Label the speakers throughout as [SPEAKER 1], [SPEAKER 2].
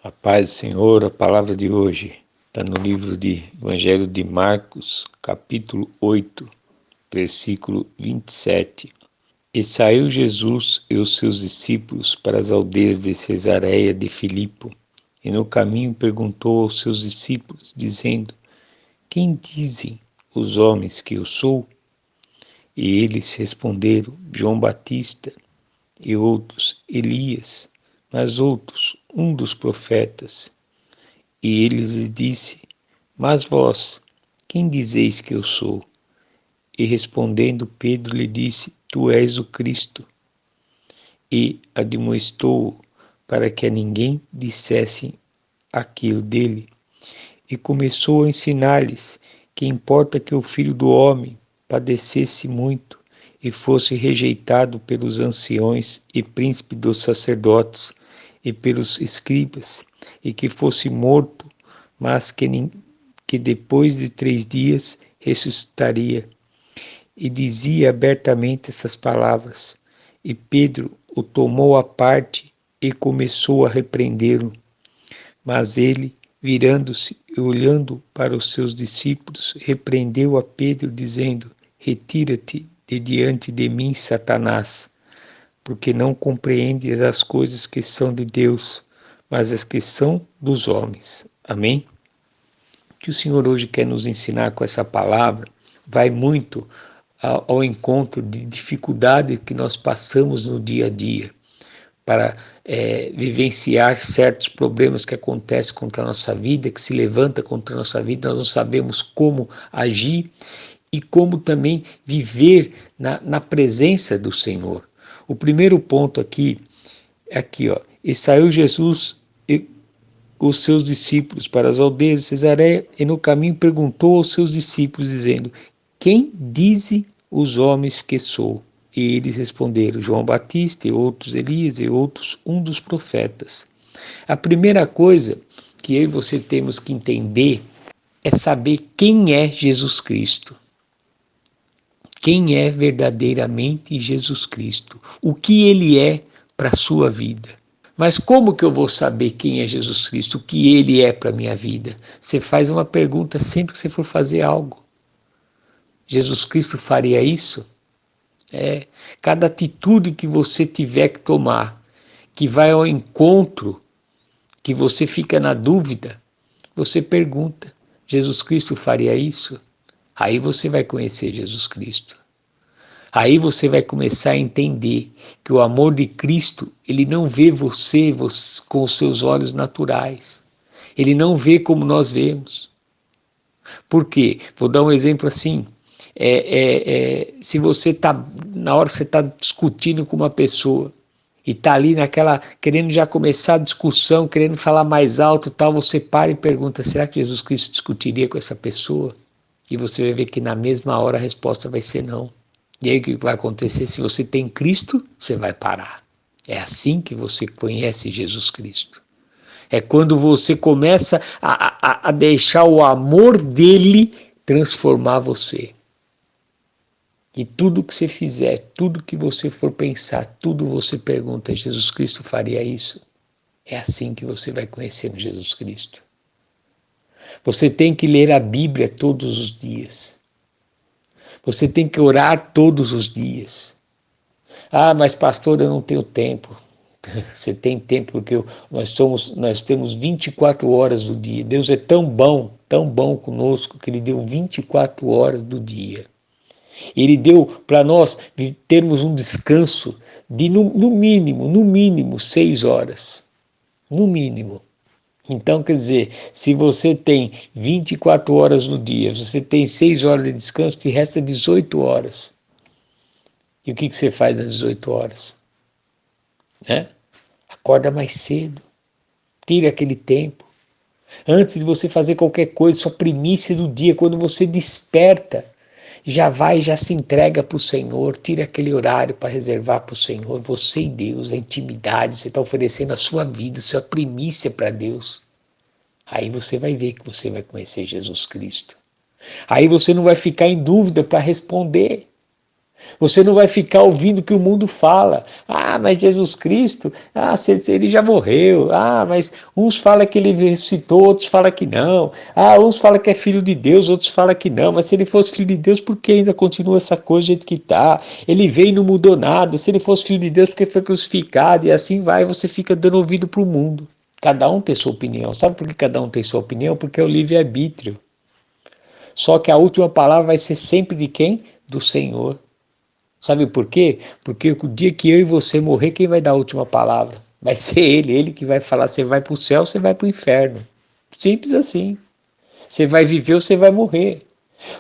[SPEAKER 1] A paz do Senhor, a palavra de hoje está no livro de Evangelho de Marcos, capítulo 8, versículo 27. E saiu Jesus e os seus discípulos para as aldeias de Cesareia de Filipe, e no caminho perguntou aos seus discípulos, dizendo: Quem dizem os homens que eu sou? E eles responderam: João Batista, e outros Elias, mas outros um dos profetas. E ele lhes disse: Mas vós, quem dizeis que eu sou? E respondendo Pedro lhe disse: Tu és o Cristo. E admoestou-o para que a ninguém dissesse aquilo dele. E começou a ensinar-lhes que importa que o Filho do Homem padecesse muito e fosse rejeitado pelos anciões e príncipes dos sacerdotes e pelos escribas, e que fosse morto, mas que depois de 3 dias ressuscitaria. E dizia abertamente essas palavras. E Pedro o tomou à parte e começou a repreendê-lo. Mas ele, virando-se e olhando para os seus discípulos, repreendeu a Pedro, dizendo: Retira-te de diante de mim, Satanás, porque não compreendes as coisas que são de Deus, mas as que são dos homens. Amém? O que o Senhor hoje quer nos ensinar com essa palavra vai muito ao encontro de dificuldades que nós passamos no dia a dia para vivenciar certos problemas que acontecem contra a nossa vida, que se levanta contra a nossa vida. Nós não sabemos como agir e como também viver na presença do Senhor. O primeiro ponto aqui é aqui, ó. E saiu Jesus e os seus discípulos para as aldeias de Cesareia, e no caminho perguntou aos seus discípulos, dizendo: Quem dizem os homens que sou? E eles responderam: João Batista, e outros Elias, e outros um dos profetas. A primeira coisa que eu e você temos que entender é saber quem é Jesus Cristo. Quem é verdadeiramente Jesus Cristo? O que ele é para a sua vida? Mas como que eu vou saber quem é Jesus Cristo, o que ele é para a minha vida? Você faz uma pergunta sempre que você for fazer algo. Jesus Cristo faria isso? Cada atitude que você tiver que tomar, que vai ao encontro, que você fica na dúvida, você pergunta: Jesus Cristo faria isso? Aí você vai conhecer Jesus Cristo. Aí você vai começar a entender que o amor de Cristo, ele não vê você com os seus olhos naturais. Ele não vê como nós vemos. Por quê? Vou dar um exemplo assim. Se você está, na hora que você está discutindo com uma pessoa, e está ali naquela, querendo já começar a discussão, querendo falar mais alto, tal, você para e pergunta: será que Jesus Cristo discutiria com essa pessoa? E você vai ver que na mesma hora a resposta vai ser não. E aí o que vai acontecer? Se você tem Cristo, você vai parar. É assim que você conhece Jesus Cristo. É quando você começa a deixar o amor dele transformar você. E tudo que você fizer, tudo que você for pensar, tudo você pergunta: Jesus Cristo faria isso? É assim que você vai conhecer Jesus Cristo. Você tem que ler a Bíblia todos os dias. Você tem que orar todos os dias. Ah, mas pastor, eu não tenho tempo. Você tem tempo porque nós temos 24 horas do dia. Deus é tão bom conosco, que Ele deu 24 horas do dia. Ele deu para nós termos um descanso de no mínimo 6 horas. No mínimo. Então, quer dizer, se você tem 24 horas no dia, você tem 6 horas de descanso, te resta 18 horas. E o que você faz nas 18 horas? Acorda mais cedo, tira aquele tempo. Antes de você fazer qualquer coisa, sua primícia do dia, quando você desperta, já se entrega para o Senhor, tira aquele horário para reservar para o Senhor, você e Deus, a intimidade, você está oferecendo a sua vida, sua primícia para Deus. Aí você vai ver que você vai conhecer Jesus Cristo. Aí você não vai ficar em dúvida para responder. Você não vai ficar ouvindo o que o mundo fala. Ah, mas Jesus Cristo, ele já morreu. Ah, mas uns falam que ele ressuscitou, outros falam que não. Ah, uns falam que é filho de Deus, outros falam que não. Mas se ele fosse filho de Deus, por que ainda continua essa coisa do jeito que está? Ele veio e não mudou nada. Se ele fosse filho de Deus, por que foi crucificado? E assim vai, você fica dando ouvido para o mundo. Cada um tem sua opinião. Sabe por que cada um tem sua opinião? Porque é o livre-arbítrio. Só que a última palavra vai ser sempre de quem? Do Senhor. Sabe por quê? Porque o dia que eu e você morrer, quem vai dar a última palavra? Vai ser ele que vai falar, você vai para o céu, você vai para o inferno. Simples assim. Você vai viver ou você vai morrer.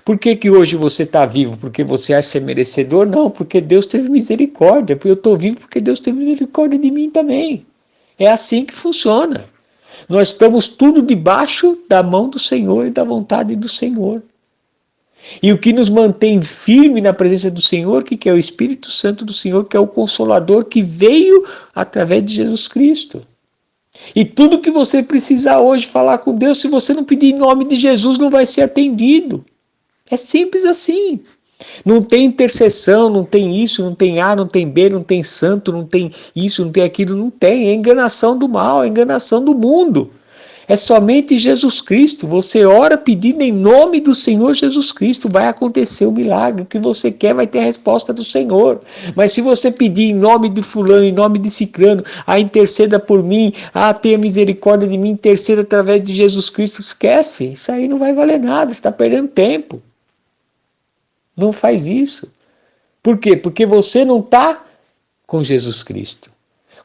[SPEAKER 1] Por que que hoje você está vivo? Porque você acha ser merecedor? Não, porque Deus teve misericórdia. Porque eu estou vivo porque Deus teve misericórdia de mim também. É assim que funciona. Nós estamos tudo debaixo da mão do Senhor e da vontade do Senhor. E o que nos mantém firme na presença do Senhor, que é o Espírito Santo do Senhor, que é o Consolador, que veio através de Jesus Cristo. E tudo que você precisar hoje falar com Deus, se você não pedir em nome de Jesus, não vai ser atendido. É simples assim. Não tem intercessão, não tem isso, não tem A, não tem B, não tem santo, não tem isso, não tem aquilo, não tem. É enganação do mal, é enganação do mundo. É somente Jesus Cristo. Você ora pedindo em nome do Senhor Jesus Cristo, vai acontecer o milagre. O que você quer vai ter a resposta do Senhor. Mas se você pedir em nome de fulano, em nome de ciclano, interceda por mim, tenha misericórdia de mim, interceda através de Jesus Cristo, esquece. Isso aí não vai valer nada, você está perdendo tempo. Não faz isso. Por quê? Porque você não está com Jesus Cristo.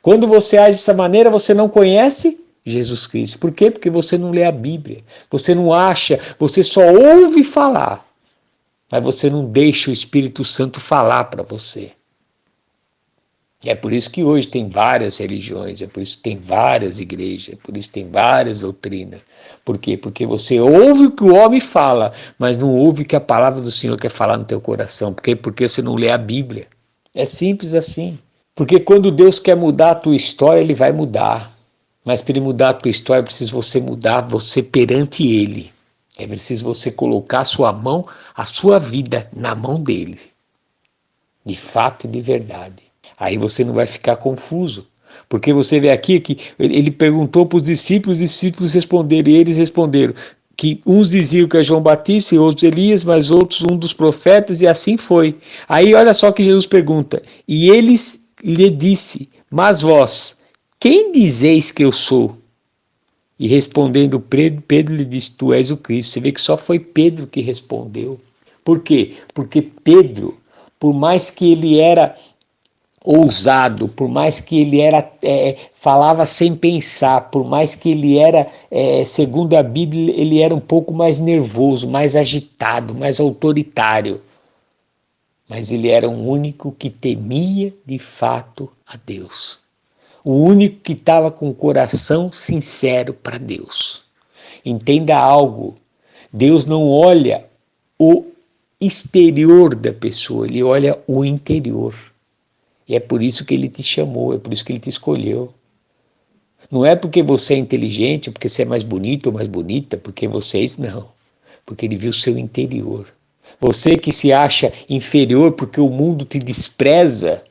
[SPEAKER 1] Quando você age dessa maneira, você não conhece Jesus Cristo. Por quê? Porque você não lê a Bíblia. Você não acha, você só ouve falar. Mas você não deixa o Espírito Santo falar para você. E é por isso que hoje tem várias religiões, é por isso que tem várias igrejas, é por isso que tem várias doutrinas. Por quê? Porque você ouve o que o homem fala, mas não ouve o que a palavra do Senhor quer falar no teu coração. Por quê? Porque você não lê a Bíblia. É simples assim. Porque quando Deus quer mudar a tua história, Ele vai mudar. Mas para Ele mudar a tua história, é preciso você mudar você perante Ele. É preciso você colocar a sua mão, a sua vida na mão dEle. De fato e de verdade. Aí você não vai ficar confuso. Porque você vê aqui que ele perguntou para os discípulos responderam, e eles responderam que uns diziam que é João Batista e outros Elias, mas outros um dos profetas, e assim foi. Aí olha só que Jesus pergunta, e eles lhe disse, mas vós, quem dizeis que eu sou? E respondendo Pedro lhe disse, tu és o Cristo. Você vê que só foi Pedro que respondeu. Por quê? Porque Pedro, por mais que ele era ousado, por mais que ele falava sem pensar, por mais que ele era, segundo a Bíblia, ele era um pouco mais nervoso, mais agitado, mais autoritário. Mas ele era o único que temia de fato a Deus. O único que estava com o coração sincero para Deus. Entenda algo, Deus não olha o exterior da pessoa, Ele olha o interior. E é por isso que Ele te chamou, é por isso que Ele te escolheu. Não é porque você é inteligente, porque você é mais bonito ou mais bonita, porque você é isso, não. Porque Ele viu o seu interior. Você que se acha inferior porque o mundo te despreza,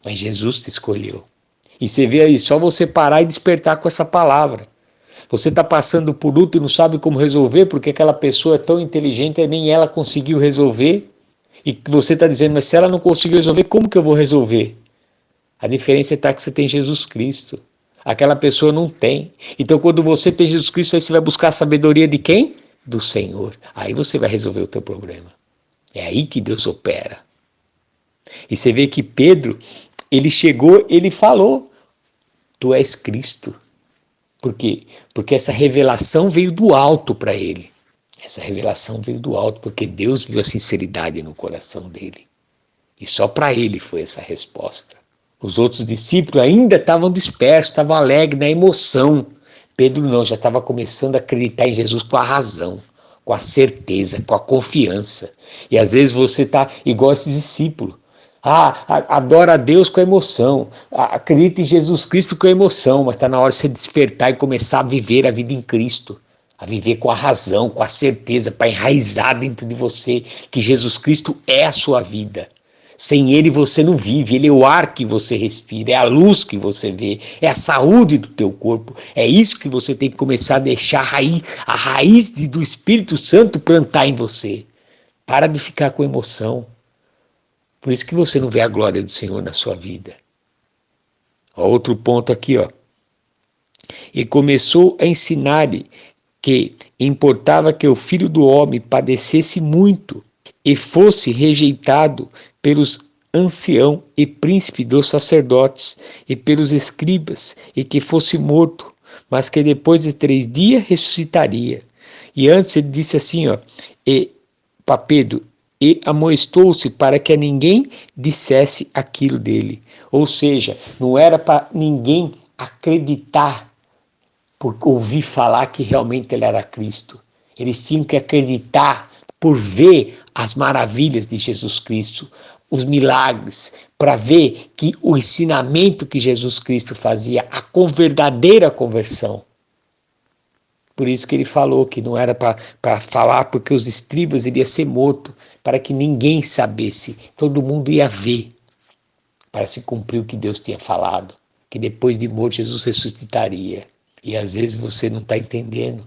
[SPEAKER 1] mas Jesus te escolheu. E você vê aí, só você parar e despertar com essa palavra. Você está passando por luto e não sabe como resolver porque aquela pessoa é tão inteligente e nem ela conseguiu resolver. E você está dizendo, mas se ela não conseguiu resolver, como que eu vou resolver? A diferença está que você tem Jesus Cristo. Aquela pessoa não tem. Então quando você tem Jesus Cristo, aí você vai buscar a sabedoria de quem? Do Senhor. Aí você vai resolver o teu problema. É aí que Deus opera. E você vê que Pedro, ele chegou, ele falou, tu és Cristo. Por quê? Porque essa revelação veio do alto para ele. Essa revelação veio do alto, porque Deus viu a sinceridade no coração dele. E só para ele foi essa resposta. Os outros discípulos ainda estavam dispersos, estavam alegres, na emoção. Pedro não, já estava começando a acreditar em Jesus com a razão, com a certeza, com a confiança. E às vezes você está igual a esses discípulos. Adora a Deus com a emoção, acredita em Jesus Cristo com a emoção, mas está na hora de você despertar e começar a viver a vida em Cristo. A viver com a razão, com a certeza, para enraizar dentro de você que Jesus Cristo é a sua vida. Sem ele você não vive, ele é o ar que você respira, é a luz que você vê, é a saúde do teu corpo. É isso que você tem que começar a deixar a raiz do Espírito Santo plantar em você. Para de ficar com emoção. Por isso que você não vê a glória do Senhor na sua vida. Outro ponto aqui, ó. E começou a ensinar-lhe que importava que o Filho do Homem padecesse muito e fosse rejeitado pelos ancião e príncipe dos sacerdotes e pelos escribas, e que fosse morto, mas que depois de 3 dias ressuscitaria. E antes ele disse assim, ó, para Pedro, e amoestou-se para que a ninguém dissesse aquilo dele. Ou seja, não era para ninguém acreditar por ouvir falar que realmente ele era Cristo. Eles tinham que acreditar por ver as maravilhas de Jesus Cristo, os milagres, para ver que o ensinamento que Jesus Cristo fazia, a verdadeira conversão. Por isso que ele falou que não era para falar, porque os escribas iriam ser mortos, para que ninguém sabesse, todo mundo ia ver, para se cumprir o que Deus tinha falado, que depois de morto Jesus ressuscitaria. E às vezes você não está entendendo.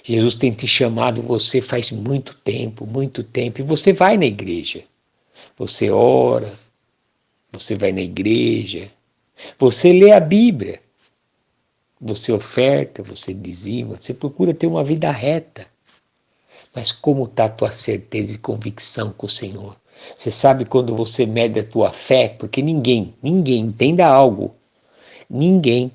[SPEAKER 1] Jesus tem te chamado você faz muito tempo, e você vai na igreja. Você ora, você vai na igreja, você lê a Bíblia, você oferta, você dizima, você procura ter uma vida reta. Mas como está a tua certeza e convicção com o Senhor? Você sabe quando você mede a tua fé? Porque ninguém, entenda algo, ninguém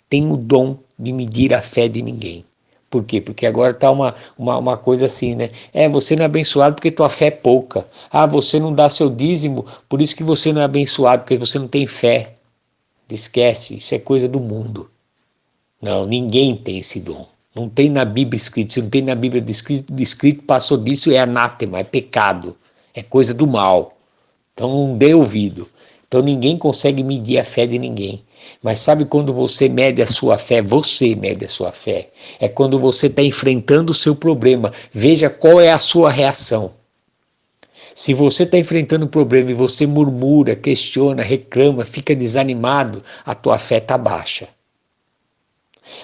[SPEAKER 1] tem o dom de medir a fé de ninguém. Por quê? Porque agora está uma coisa assim, né? Você não é abençoado porque tua fé é pouca. Você não dá seu dízimo, por isso que você não é abençoado, porque você não tem fé. Esquece, isso é coisa do mundo. Não, ninguém tem esse dom. Não tem na Bíblia escrito. Se não tem na Bíblia escrito, passou disso, é anátema, é pecado, é coisa do mal. Então não dê ouvido. Então ninguém consegue medir a fé de ninguém. Mas sabe quando você mede a sua fé? Você mede a sua fé. É quando você está enfrentando o seu problema. Veja qual é a sua reação. Se você está enfrentando um problema e você murmura, questiona, reclama, fica desanimado, a tua fé está baixa.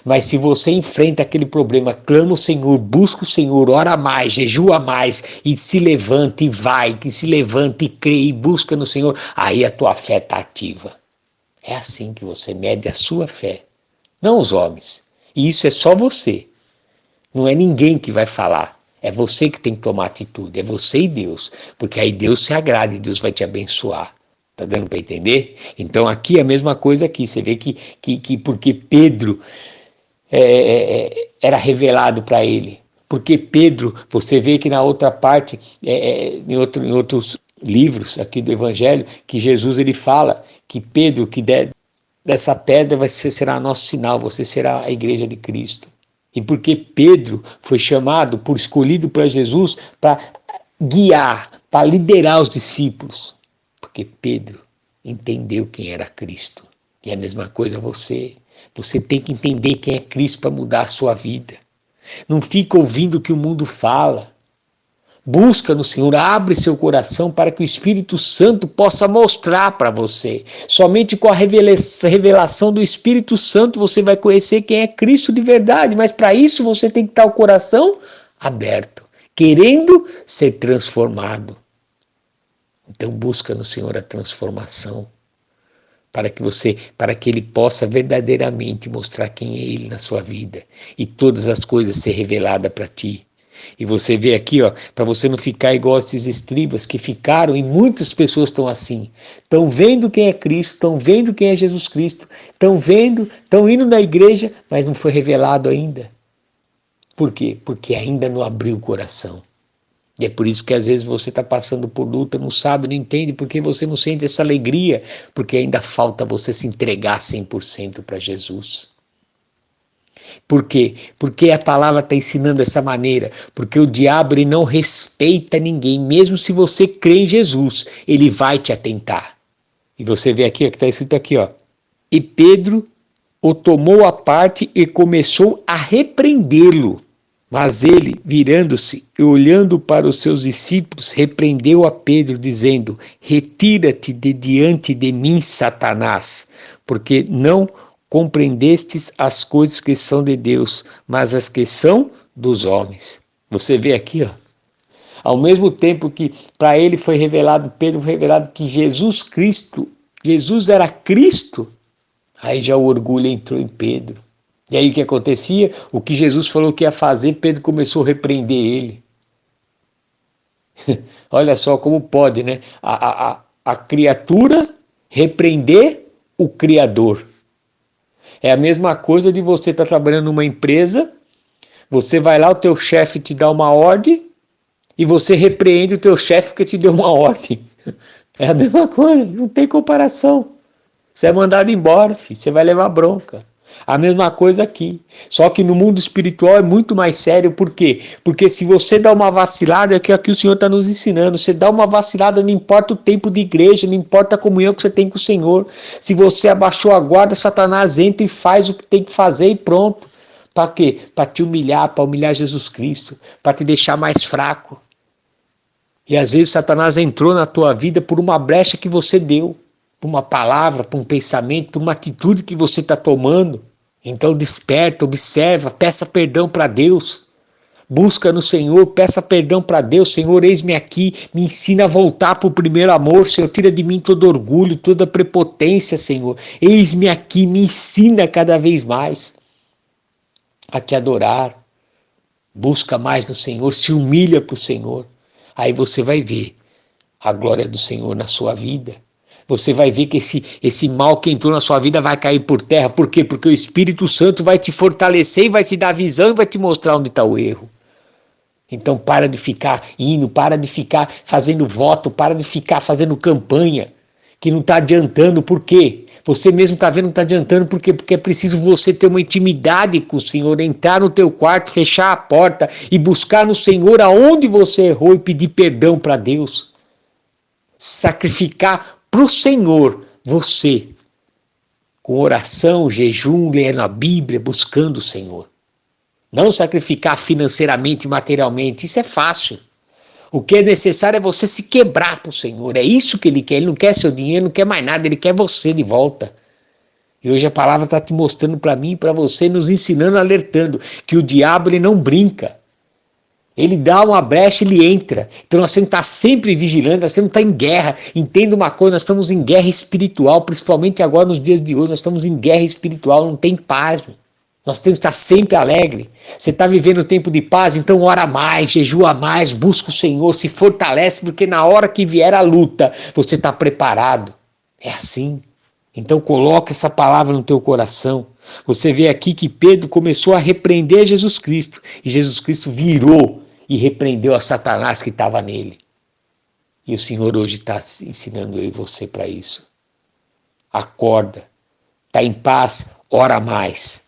[SPEAKER 1] Mas se você enfrenta aquele problema, clama o Senhor, busca o Senhor, ora mais, jejua mais, e se levanta e vai, que se levanta e crê e busca no Senhor, aí a tua fé está ativa. É assim que você mede a sua fé, não os homens. E isso é só você. Não é ninguém que vai falar. É você que tem que tomar atitude, é você e Deus, porque aí Deus se agrada e Deus vai te abençoar. Tá dando para entender? Então aqui é a mesma coisa aqui, você vê que porque Pedro era revelado para ele. Porque Pedro, você vê que na outra parte, em outros livros aqui do Evangelho, que Jesus ele fala que Pedro, que dessa pedra será nosso sinal, você será a igreja de Cristo. E porque Pedro foi chamado, escolhido para Jesus, para guiar, para liderar os discípulos. Porque Pedro entendeu quem era Cristo. E a mesma coisa você. Você tem que entender quem é Cristo para mudar a sua vida. Não fica ouvindo o que o mundo fala. Busca no Senhor, abre seu coração para que o Espírito Santo possa mostrar para você. Somente com a revelação do Espírito Santo você vai conhecer quem é Cristo de verdade. Mas para isso você tem que estar o coração aberto, querendo ser transformado. Então busca no Senhor a transformação. Para que ele possa verdadeiramente mostrar quem é ele na sua vida e todas as coisas ser reveladas para ti. E você vê aqui, ó, para você não ficar igual esses escribas que ficaram, e muitas pessoas estão assim, estão vendo quem é Cristo, estão vendo quem é Jesus Cristo, estão vendo, estão indo na igreja, mas não foi revelado ainda. Por quê? Porque ainda não abriu o coração. E é por isso que às vezes você está passando por luta, não sabe, não entende, porque você não sente essa alegria, porque ainda falta você se entregar 100% para Jesus. Por quê? Porque a palavra está ensinando dessa maneira, porque o diabo ele não respeita ninguém, mesmo se você crê em Jesus, ele vai te atentar. E você vê aqui, ó, que está escrito aqui, ó, e Pedro o tomou à parte e começou a repreendê-lo. Mas ele, virando-se e olhando para os seus discípulos, repreendeu a Pedro, dizendo: retira-te de diante de mim, Satanás, porque não compreendestes as coisas que são de Deus, mas as que são dos homens. Você vê aqui, ó. Ao mesmo tempo que para ele foi revelado, Pedro foi revelado que Jesus Cristo, Jesus era Cristo, aí já o orgulho entrou em Pedro. E aí o que acontecia? O que Jesus falou que ia fazer, Pedro começou a repreender ele. Olha só como pode, né? A criatura repreender o Criador. É a mesma coisa de você estar trabalhando numa empresa, você vai lá, o teu chefe te dá uma ordem e você repreende o teu chefe porque te deu uma ordem. É a mesma coisa, não tem comparação. Você é mandado embora, filho, você vai levar bronca. A mesma coisa aqui. Só que no mundo espiritual é muito mais sério. Por quê? Porque se você dá uma vacilada, é que aqui o Senhor está nos ensinando. Você dá uma vacilada, não importa o tempo de igreja, não importa a comunhão que você tem com o Senhor. Se você abaixou a guarda, Satanás entra e faz o que tem que fazer e pronto. Para quê? Para te humilhar, para humilhar Jesus Cristo, para te deixar mais fraco. E às vezes Satanás entrou na tua vida por uma brecha que você deu. Por uma palavra, por um pensamento, por uma atitude que você está tomando. Então desperta, observa, peça perdão para Deus. Busca no Senhor, peça perdão para Deus. Senhor, eis-me aqui, me ensina a voltar para o primeiro amor. Senhor, tira de mim todo orgulho, toda prepotência, Senhor. Eis-me aqui, me ensina cada vez mais a te adorar. Busca mais no Senhor, se humilha para o Senhor. Aí você vai ver a glória do Senhor na sua vida. Você vai ver que esse mal que entrou na sua vida vai cair por terra. Por quê? Porque o Espírito Santo vai te fortalecer e vai te dar visão e vai te mostrar onde está o erro. Então para de ficar indo, para de ficar fazendo voto, para de ficar fazendo campanha, que não está adiantando. Por quê? Você mesmo está vendo que não está adiantando. Por quê? Porque é preciso você ter uma intimidade com o Senhor, entrar no teu quarto, fechar a porta e buscar no Senhor aonde você errou e pedir perdão para Deus. Sacrificar para o Senhor, você, com oração, jejum, lendo a Bíblia, buscando o Senhor. Não sacrificar financeiramente, materialmente, isso é fácil. O que é necessário é você se quebrar para o Senhor, é isso que Ele quer. Ele não quer seu dinheiro, não quer mais nada, Ele quer você de volta. E hoje a palavra está te mostrando para mim e para você, nos ensinando, alertando, que o diabo ele não brinca. Ele dá uma brecha, ele entra. Então nós temos que estar sempre vigilando, nós temos que estar em guerra. Entenda uma coisa, nós estamos em guerra espiritual, principalmente agora nos dias de hoje, nós estamos em guerra espiritual, não tem paz. Nós temos que estar sempre alegre. Você está vivendo um tempo de paz, então ora mais, jejua mais, busca o Senhor, se fortalece, porque na hora que vier a luta, você está preparado. É assim. Então coloca essa palavra no teu coração. Você vê aqui que Pedro começou a repreender Jesus Cristo, e Jesus Cristo virou e repreendeu a Satanás que estava nele. E o Senhor hoje está ensinando eu e você para isso. Acorda, está em paz, ora mais.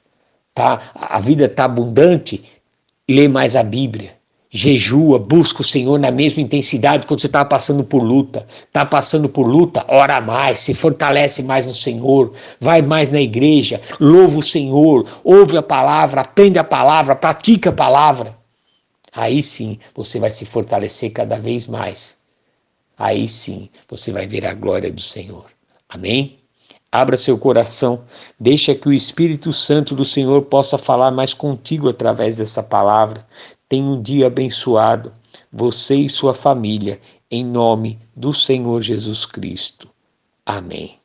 [SPEAKER 1] Tá? A vida está abundante, lê mais a Bíblia. Jejua, busca o Senhor na mesma intensidade quando você está passando por luta. Está passando por luta, ora mais, se fortalece mais no Senhor, vai mais na igreja, louva o Senhor, ouve a palavra, aprende a palavra, pratica a palavra. Aí sim você vai se fortalecer cada vez mais. Aí sim você vai ver a glória do Senhor. Amém? Abra seu coração, deixa que o Espírito Santo do Senhor possa falar mais contigo através dessa palavra. Tenha um dia abençoado, você e sua família, em nome do Senhor Jesus Cristo. Amém.